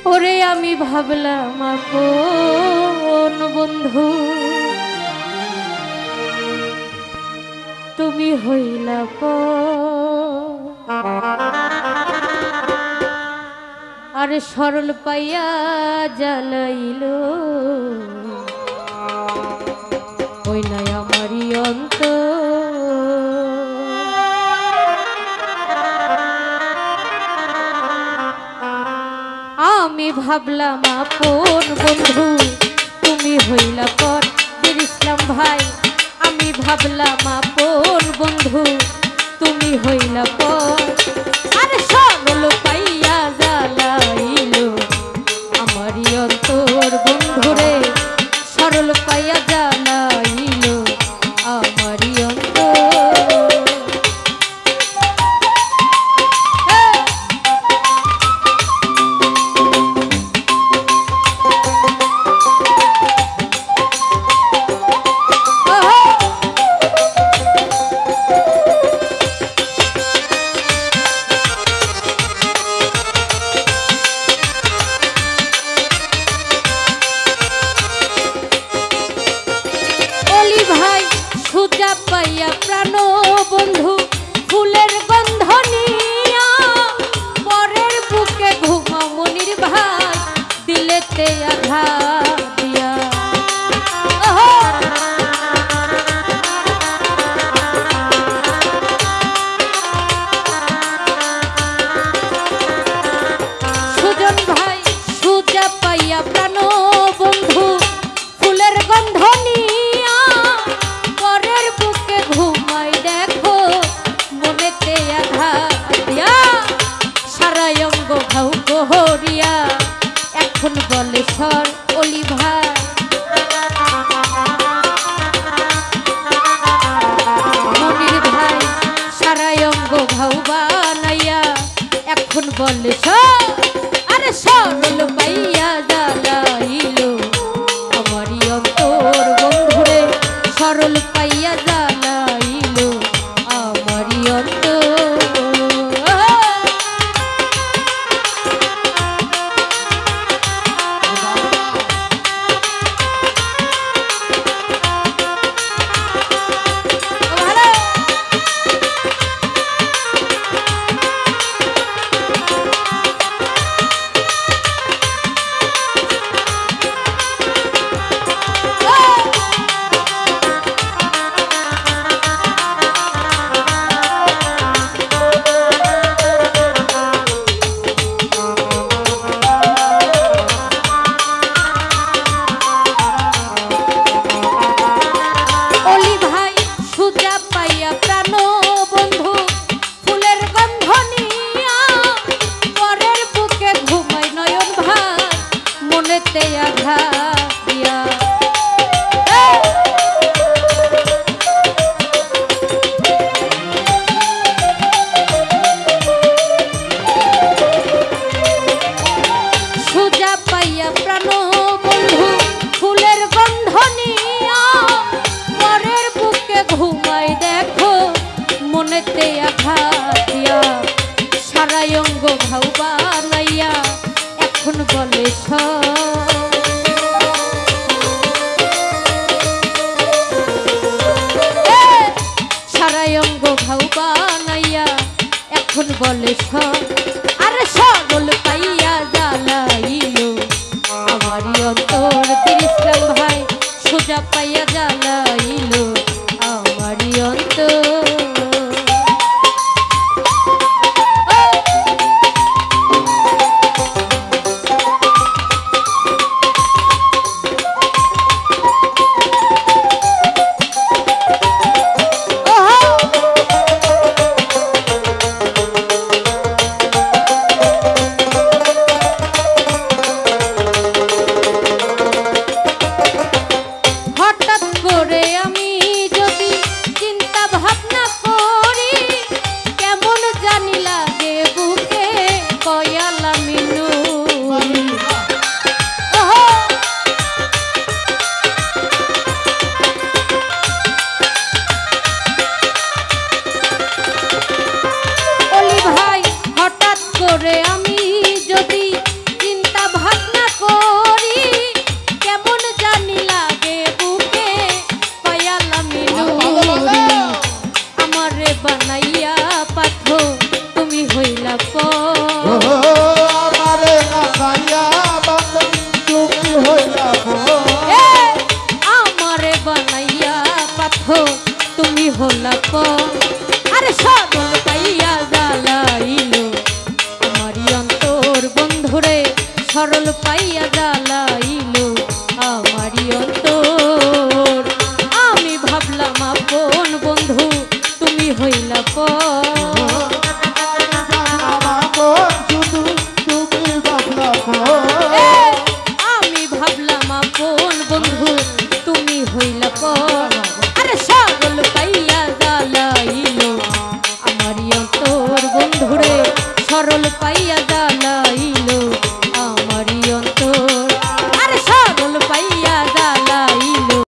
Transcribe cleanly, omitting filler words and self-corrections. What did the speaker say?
ওরে আমি ভাবলাম আপন বন্ধু তুমি হইলা আরে সরল পাইয়া জ্বালাইল হইলাই আমারই অন্তর আমি ভাবলাম আপন বন্ধু তুমি হইলা পর বীর ইসলাম ভাই আমি ভাবলাম আপন বন্ধু তুমি হইলা পর আরে সরল পাইয়া জ্বালাইলো আমারই অন্তর বন্ধুরে সরল পাইয়া জ্বালাইলো আমারই অন্তর পাইয়া প্রাণ বন্ধু ফুলের গন্ধ নিয়া পরের বুকে ঘুমাও মনির ভাই দিলেতে আঘাত দিয়া সুজন ভাই সুজা পাইয়া প্রাণ বন্ধু ফুলের গন্ধ নিয়া পরের বুকে ঘুমাই দেখো মনেতে আঘাত দিয়া সারা অঙ্গ ঘাউ গহরিয়া এখন বলে সর অলি ভাই মনির ভাই সারা অঙ্গ ঘাউ বানাইয়া এখন বলে সর আরে সরল পাইয়া জ্বালাইলো আমারই অন্তর বন্ধুরে সরল পাইয়া জ্বালাইলো আমারই অন্তর বলে আরে সরল পাইয়া জ্বালাইলো আমারই অন্তর বীর ইসলাম ভাই সোজা পাইয়া জ্বালাইলো আমারই অন্তর বন্ধুরে সরল পাইয়া জ্বালাইল আমারি অন্তর।